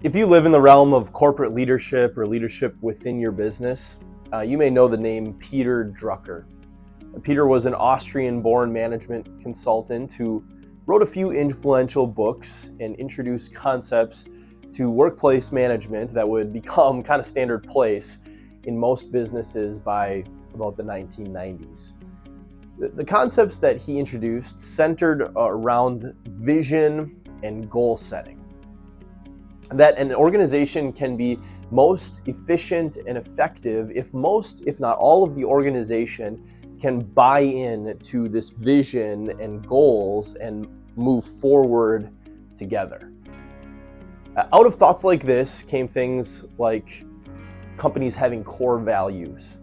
If you live in the realm of corporate leadership or leadership within your business, you may know the name Peter Drucker. Peter was an Austrian-born management consultant who wrote a few influential books and introduced concepts to workplace management that would become kind of standard place in most businesses by about the 1990s. The concepts that he introduced centered around vision and goal setting. That an organization can be most efficient and effective if most, if not all of the organization can buy in to this vision and goals and move forward together. Out of thoughts like this came things like companies having core values.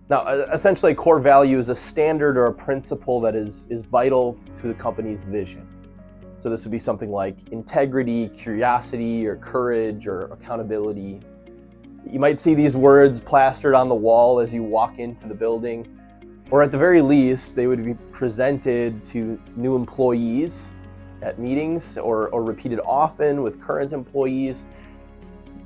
Now, essentially, a core value is a standard or a principle that is vital to the company's vision. So this would be something like integrity, curiosity, or courage, or accountability. You might see these words plastered on the wall as you walk into the building, or at the very least, they would be presented to new employees at meetings or repeated often with current employees.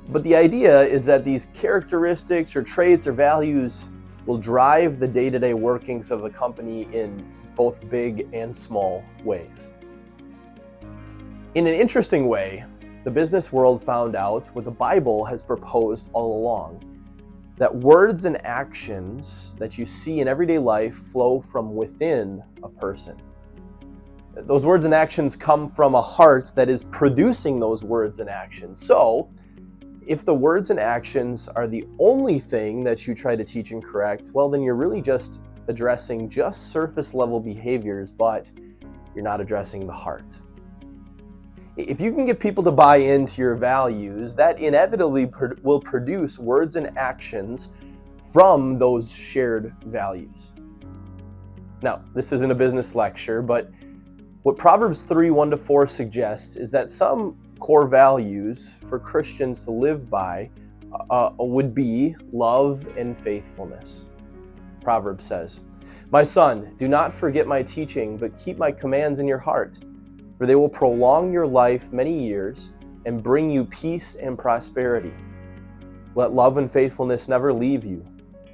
But the idea is that these characteristics or traits or values will drive the day-to-day workings of the company in both big and small ways. In an interesting way, the business world found out what the Bible has proposed all along, that words and actions that you see in everyday life flow from within a person. Those words and actions come from a heart that is producing those words and actions. So, if the words and actions are the only thing that you try to teach and correct, well, then you're really just addressing just surface level behaviors, but you're not addressing the heart. If you can get people to buy into your values, that inevitably will produce words and actions from those shared values. Now, this isn't a business lecture, but what Proverbs 3:1-4 suggests is that some core values for Christians to live by would be love and faithfulness. Proverbs says, "My son, do not forget my teaching, but keep my commands in your heart. For they will prolong your life many years and bring you peace and prosperity. Let love and faithfulness never leave you.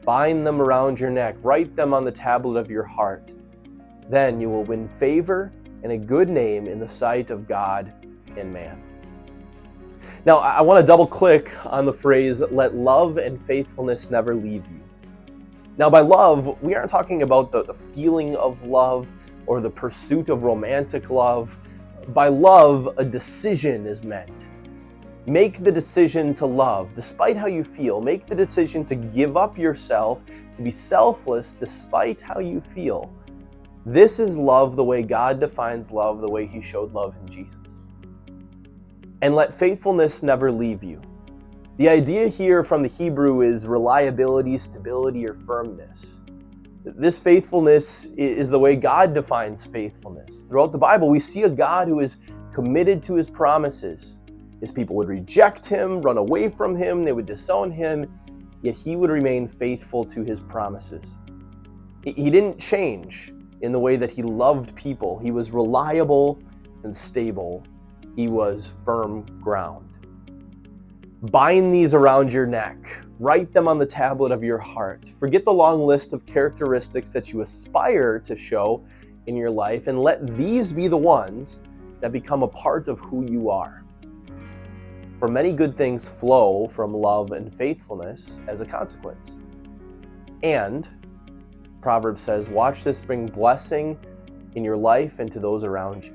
Bind them around your neck, write them on the tablet of your heart. Then you will win favor and a good name in the sight of God and man." Now, I want to double click on the phrase, "let love and faithfulness never leave you." Now, by love, we aren't talking about the feeling of love or the pursuit of romantic love. By love, a decision is meant. Make the decision to love, despite how you feel. Make the decision to give up yourself, to be selfless, despite how you feel. This is love the way God defines love, the way He showed love in Jesus. And let faithfulness never leave you. The idea here from the Hebrew is reliability, stability, or firmness. This faithfulness is the way God defines faithfulness. Throughout the Bible, we see a God who is committed to His promises. His people would reject Him, run away from Him, they would disown Him, yet He would remain faithful to His promises. He didn't change in the way that He loved people. He was reliable and stable. He was firm ground. Bind these around your neck. Write them on the tablet of your heart. Forget the long list of characteristics that you aspire to show in your life, and let these be the ones that become a part of who you are. For many good things flow from love and faithfulness as a consequence. And Proverbs says, watch this bring blessing in your life and to those around you.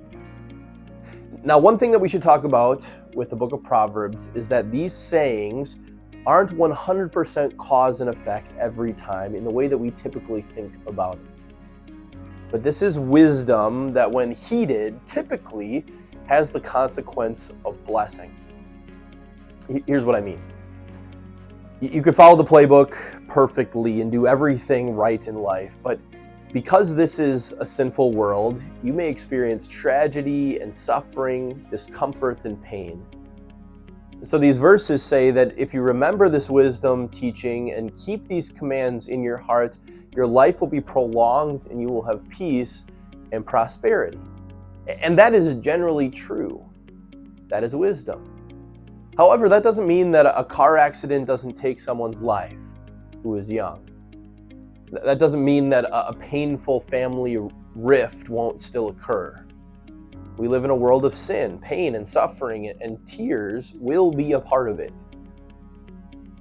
Now, one thing that we should talk about with the book of Proverbs is that these sayings aren't 100% cause and effect every time in the way that we typically think about it. But this is wisdom that, when heeded, typically has the consequence of blessing. Here's what I mean. You could follow the playbook perfectly and do everything right in life, but because this is a sinful world, you may experience tragedy and suffering, discomfort and pain. So these verses say that if you remember this wisdom teaching and keep these commands in your heart, your life will be prolonged and you will have peace and prosperity. And that is generally true. That is wisdom. However, that doesn't mean that a car accident doesn't take someone's life who is young. That doesn't mean that a painful family rift won't still occur. We live in a world of sin, pain, and suffering, and tears will be a part of it.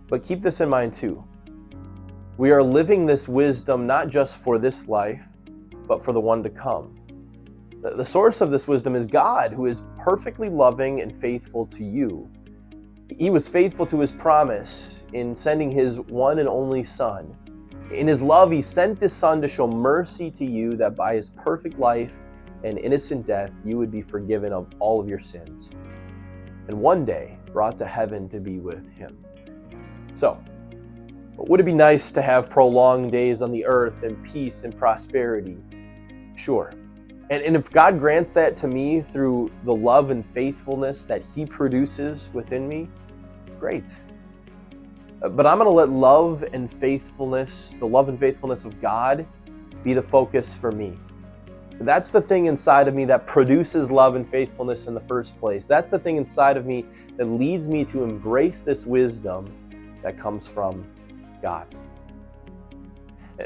But keep this in mind too. We are living this wisdom not just for this life, but for the one to come. The source of this wisdom is God, who is perfectly loving and faithful to you. He was faithful to his promise in sending his one and only Son. In his love, he sent this Son to show mercy to you, that by his perfect life and innocent death, you would be forgiven of all of your sins, and one day brought to heaven to be with him. So, would it be nice to have prolonged days on the earth and peace and prosperity? Sure. And if God grants that to me through the love and faithfulness that he produces within me, great. But I'm going to let love and faithfulness, the love and faithfulness of God, be the focus for me. That's the thing inside of me that produces love and faithfulness in the first place. That's the thing inside of me that leads me to embrace this wisdom that comes from God.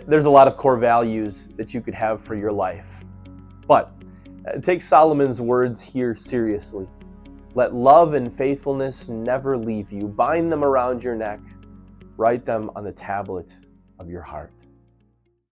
There's a lot of core values that you could have for your life, but take Solomon's words here seriously. Let love and faithfulness never leave you. Bind them around your neck. Write them on the tablet of your heart.